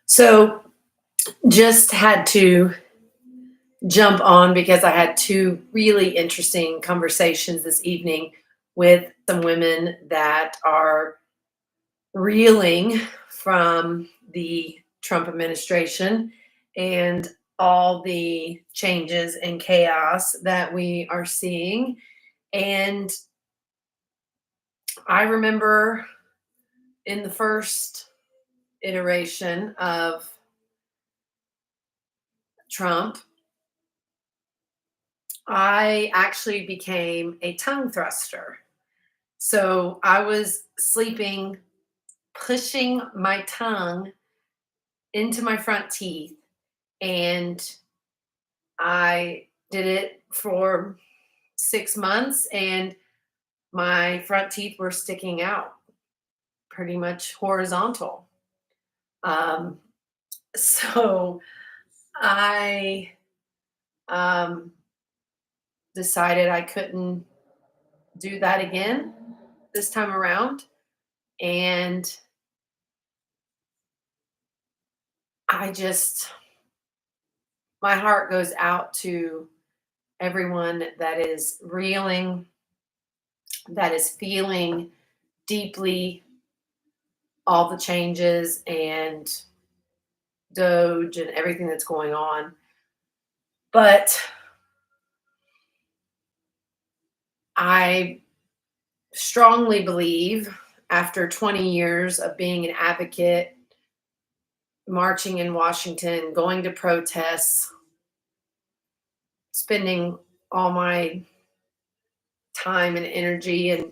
So just had to jump on because I had two really interesting conversations this evening with some women that are reeling from the Trump administration and all the changes and chaos that we are seeing. And I remember in the first iteration of Trump, I actually became a tongue thruster. So I was sleeping, pushing my tongue into my front teeth, and I did it for 6 months, and my front teeth were sticking out pretty much horizontal. Um, so I um, decided I couldn't do that again this time around. And I just, my heart goes out to everyone that is reeling, that is feeling deeply all the changes and Doge and everything that's going on. But I strongly believe after 20 years of being an advocate, marching in Washington, going to protests, spending all my time and energy and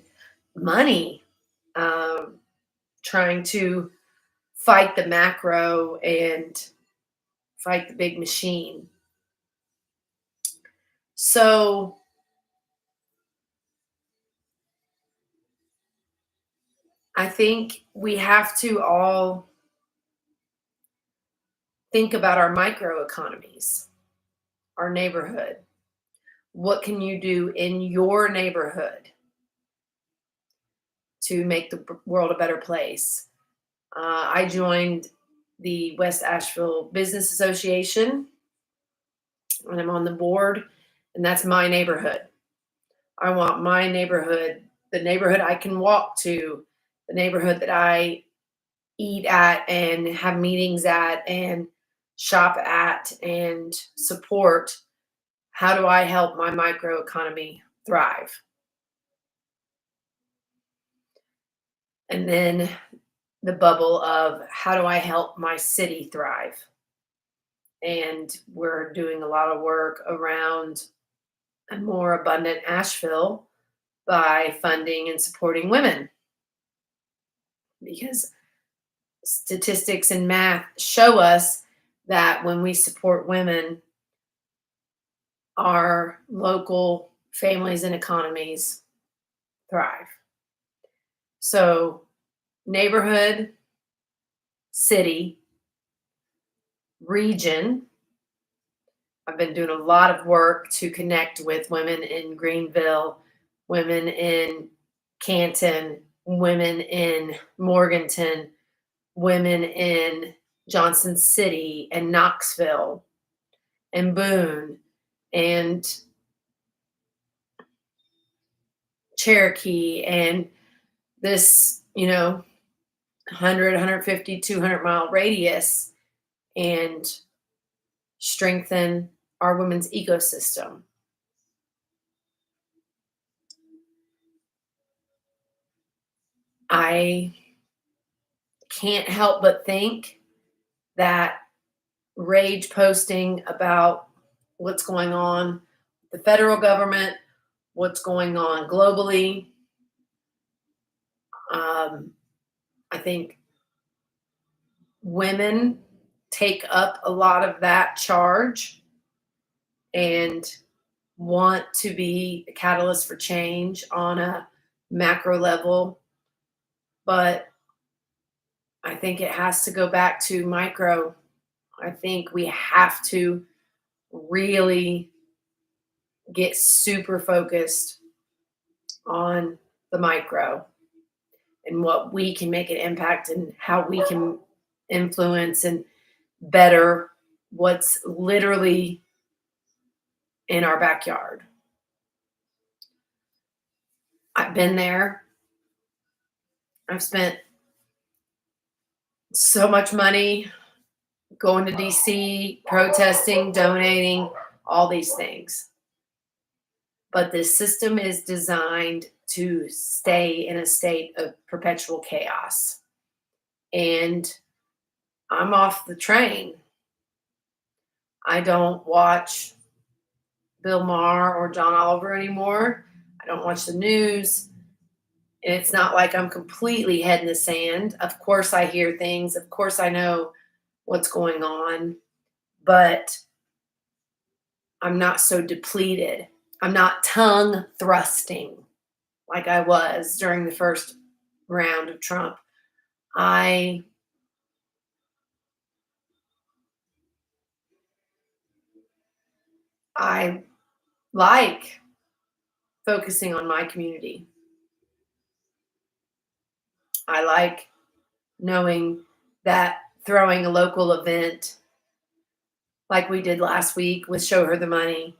money um, trying to fight the macro and fight the big machine. So I think we have to all think about our microeconomies, our neighborhood. What can you do in your neighborhood to make the world a better place? I joined the West Asheville Business Association, and I'm on the board, and that's my neighborhood. I want my neighborhood, the neighborhood I can walk to, the neighborhood that I eat at and have meetings at and shop at and support. How do I help my microeconomy thrive? And then the bubble of how do I help my city thrive? And we're doing a lot of work around a more abundant Asheville by funding and supporting women because statistics and math show us that when we support women, our local families and economies thrive. So, neighborhood, city, region. I've been doing a lot of work to connect with women in Greenville, women in Canton, women in Morganton, women in Johnson City and Knoxville and Boone and Cherokee and this, 100, 150, 200-mile radius and strengthen our women's ecosystem. I can't help but think that rage posting about what's going on with the federal government, what's going on globally, I think women take up a lot of that charge and want to be a catalyst for change on a macro level. But I think it has to go back to micro. I think we have to really get super focused on the micro and what we can make an impact and how we can influence and better what's literally in our backyard. I've been there. I've spent so much money going to DC, protesting, donating, all these things. But this system is designed to stay in a state of perpetual chaos. And I'm off the train. I don't watch Bill Maher or John Oliver anymore. I don't watch the news. And it's not like I'm completely head in the sand. Of course, I hear things. Of course, I know what's going on. But I'm not so depleted. I'm not tongue thrusting like I was during the first round of Trump. I like focusing on my community. I like knowing that throwing a local event like we did last week with Show Her the Money,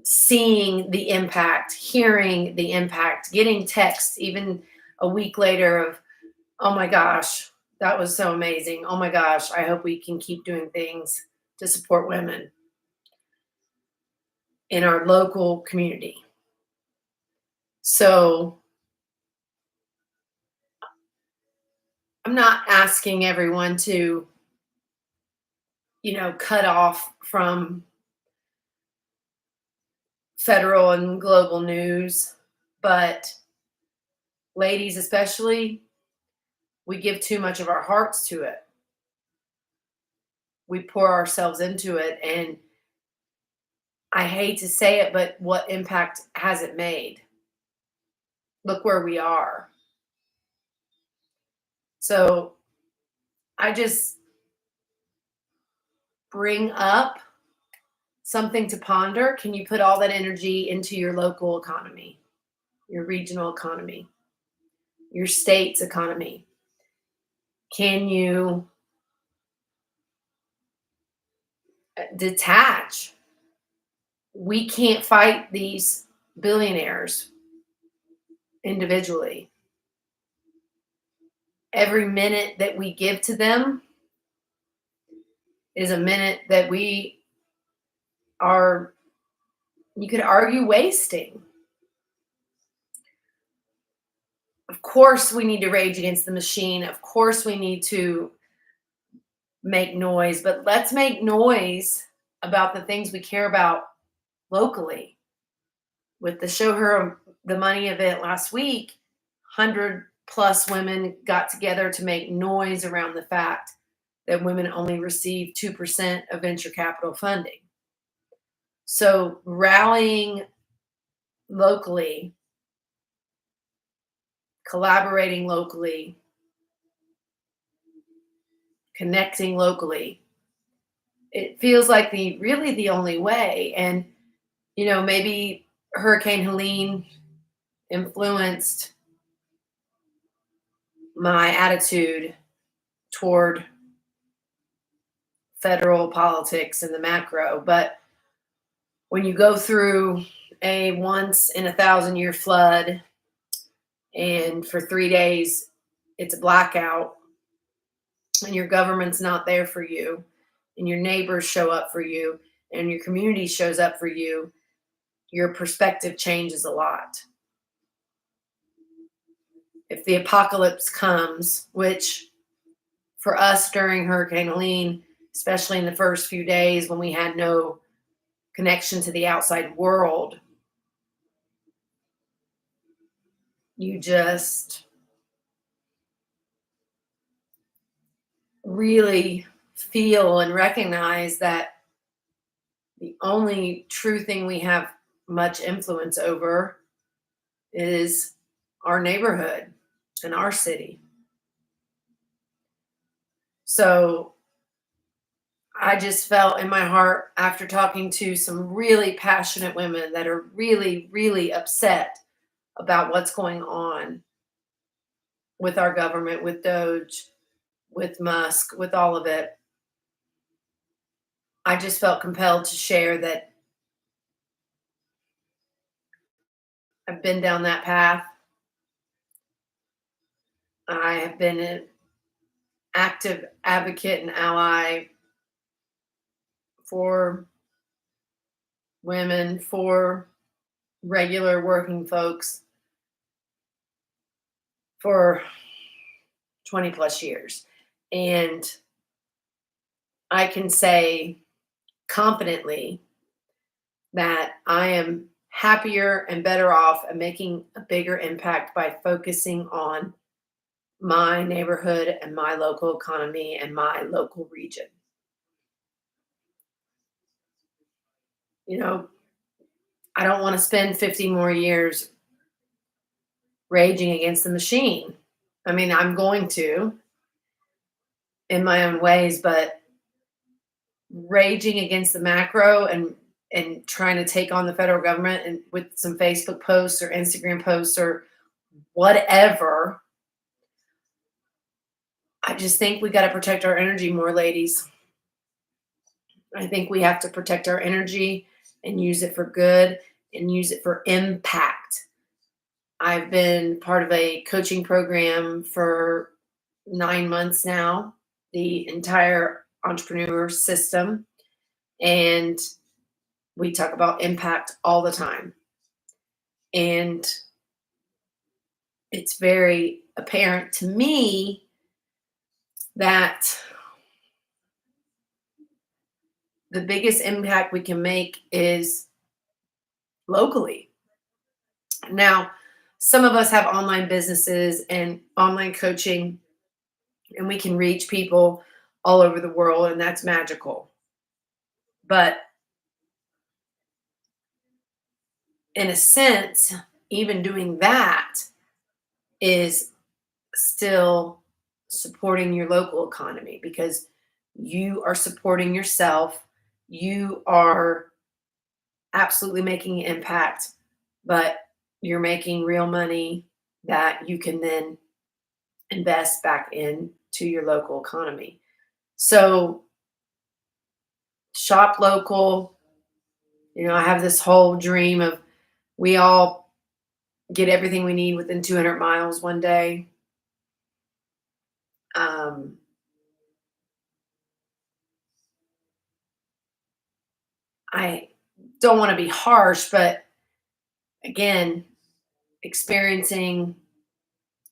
seeing the impact, hearing the impact, getting texts even a week later of, oh my gosh, that was so amazing. Oh my gosh, I hope we can keep doing things to support women in our local community. So I'm not asking everyone to, cut off from federal and global news, but ladies especially, we give too much of our hearts to it. We pour ourselves into it, and I hate to say it, but what impact has it made? Look where we are. So I just bring up something to ponder. Can you put all that energy into your local economy, your regional economy, your state's economy? Can you detach? We can't fight these billionaires individually. Every minute that we give to them is a minute that we are, you could argue, wasting. Of course, we need to rage against the machine. Of course, we need to make noise, but let's make noise about the things we care about locally. With the Show Her the Money event last week, 100 plus women got together to make noise around the fact that women only receive 2% of venture capital funding. So rallying locally, collaborating locally, connecting locally, it feels like the only way. And, maybe Hurricane Helene influenced my attitude toward federal politics and the macro. But when you go through a once in 1,000-year flood and for 3 days it's a blackout and your government's not there for you and your neighbors show up for you and your community shows up for you, your perspective changes a lot. If the apocalypse comes, which for us during Hurricane Helene, especially in the first few days when we had no connection to the outside world, you just really feel and recognize that the only true thing we have much influence over is our neighborhood and our city. So I just felt in my heart, after talking to some really passionate women that are really, really upset about what's going on with our government, with Doge, with Musk, with all of it, I just felt compelled to share that I've been down that path. I have been an active advocate and ally for women, for regular working folks for 20 plus years. And I can say confidently that I am happier and better off and making a bigger impact by focusing on my neighborhood and my local economy and my local region. You know, I don't want to spend 50 more years raging against the machine. I mean, I'm going to in my own ways, but raging against the macro and trying to take on the federal government and with some Facebook posts or Instagram posts or whatever. I just think we got to protect our energy more, ladies. I think we have to protect our energy and use it for good and use it for impact. I've been part of a coaching program for 9 months now, the entire entrepreneur system. And we talk about impact all the time. And it's very apparent to me that the biggest impact we can make is locally. Now, some of us have online businesses and online coaching, and we can reach people all over the world, and that's magical. But in a sense, even doing that is still supporting your local economy because you are supporting yourself. You are absolutely making an impact, but you're making real money that you can then invest back into your local economy. So shop local. I have this whole dream of we all get everything we need within 200 miles one day. Um, I don't want to be harsh, but again, experiencing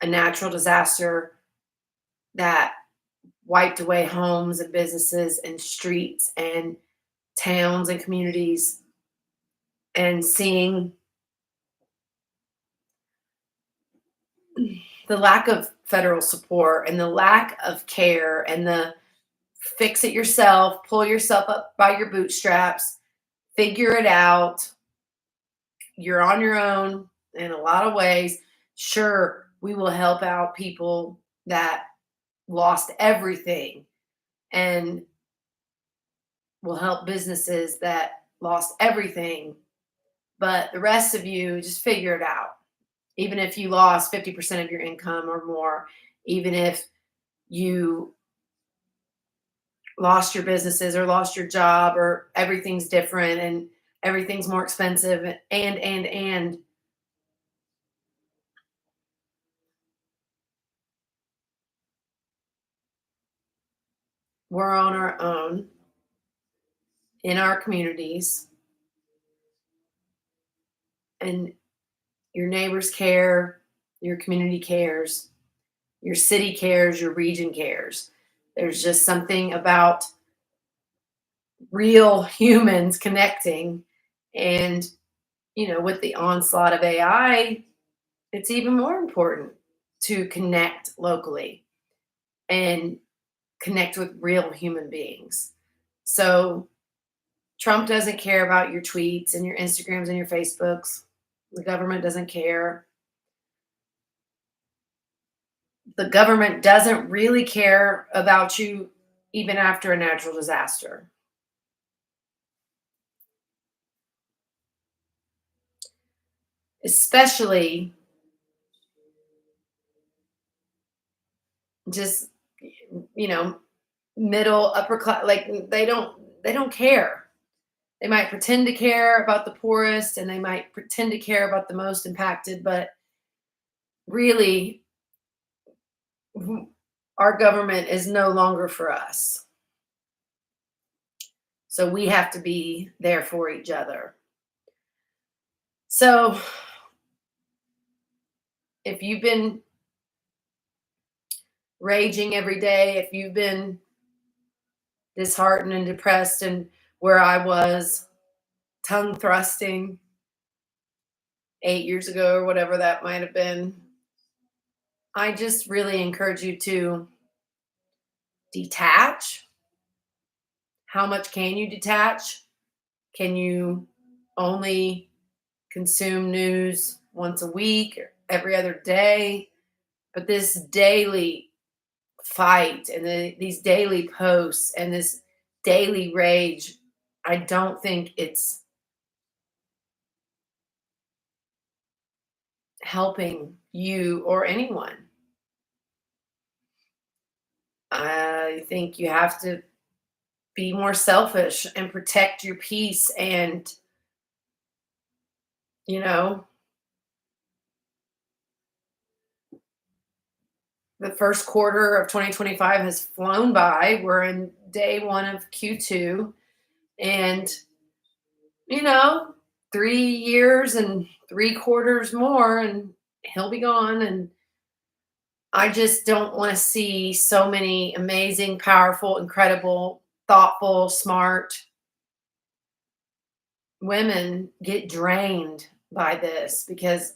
a natural disaster that wiped away homes and businesses and streets and towns and communities, and seeing the lack of federal support and the lack of care and the fix it yourself, pull yourself up by your bootstraps, figure it out. You're on your own in a lot of ways. Sure, we will help out people that lost everything, and we'll help businesses that lost everything. But the rest of you, just figure it out. Even if you lost 50% of your income or more, even if you lost your businesses or lost your job or everything's different and everything's more expensive and we're on our own in our communities, and your neighbors care, your community cares, your city cares, your region cares. There's just something about real humans connecting. And with the onslaught of AI, it's even more important to connect locally and connect with real human beings. So Trump doesn't care about your tweets and your Instagrams and your Facebooks. The government doesn't care. The government doesn't really care about you even after a natural disaster. Especially just you know, middle, upper class, like they don't care. They might pretend to care about the poorest and they might pretend to care about the most impacted, but really, our government is no longer for us. So we have to be there for each other. So if you've been raging every day, if you've been disheartened and depressed, and where I was, tongue thrusting 8 years ago or whatever that might have been, I just really encourage you to detach. How much can you detach? Can you only consume news once a week or every other day? But this daily fight and these daily posts and this daily rage, I don't think it's helping you or anyone. I think you have to be more selfish and protect your peace. And, you know, the first quarter of 2025 has flown by. We're in day one of Q2. And, you know, 3 years and 3 quarters more, and he'll be gone. And I just don't want to see so many amazing, powerful, incredible, thoughtful, smart women get drained by this, because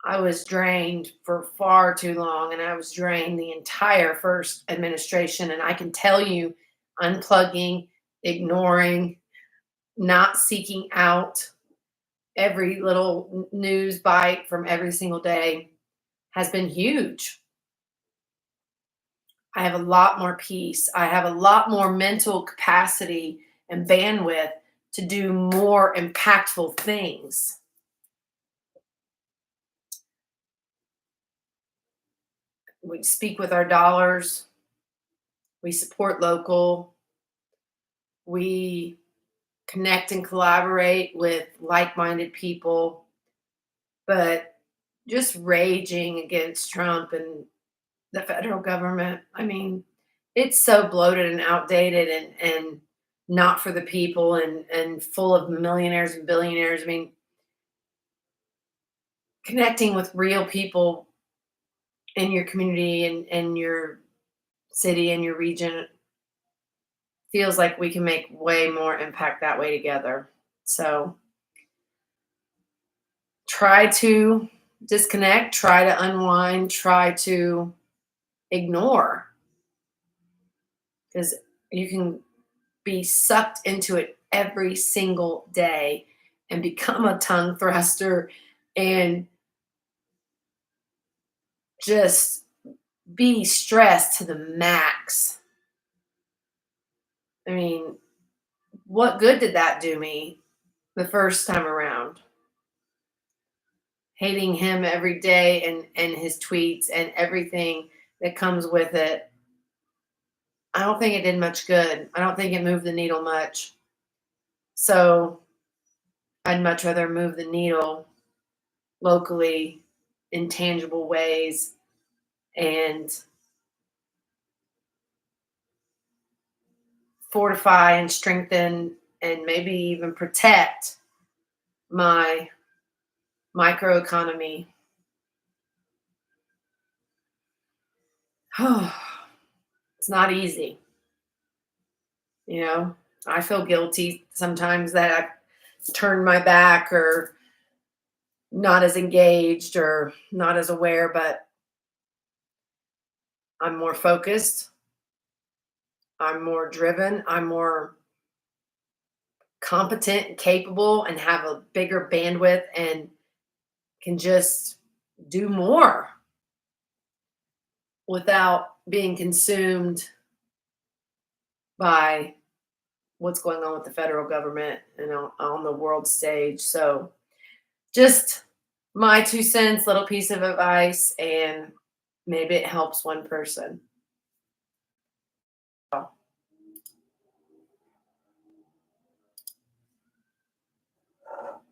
I was drained for far too long, and I was drained the entire first administration. And I can tell you, unplugging, ignoring, not seeking out every little news bite from every single day has been huge. I have a lot more peace. I have a lot more mental capacity and bandwidth to do more impactful things. We speak with our dollars. We support local. We connect and collaborate with like minded people. But just raging against Trump and the federal government, I mean, it's so bloated and outdated, and not for the people, and full of millionaires and billionaires. I mean, connecting with real people in your community and your city and your region feels like we can make way more impact that way together. So try to disconnect, try to unwind, try to ignore, because you can be sucked into it every single day and become a tongue thruster and just be stressed to the max. I mean, what good did that do me the first time around? Hating him every day, and his tweets and everything that comes with it. I don't think it did much good. I don't think it moved the needle much. So I'd much rather move the needle locally in tangible ways, and fortify and strengthen and maybe even protect my microeconomy. It's not easy. You know, I feel guilty sometimes that I've turned my back, or not as engaged, or not as aware, but I'm more focused. I'm more driven. I'm more competent and capable, and have a bigger bandwidth, and can just do more without being consumed by what's going on with the federal government and on the world stage. So, just my 2 cents, little piece of advice, and maybe it helps one person.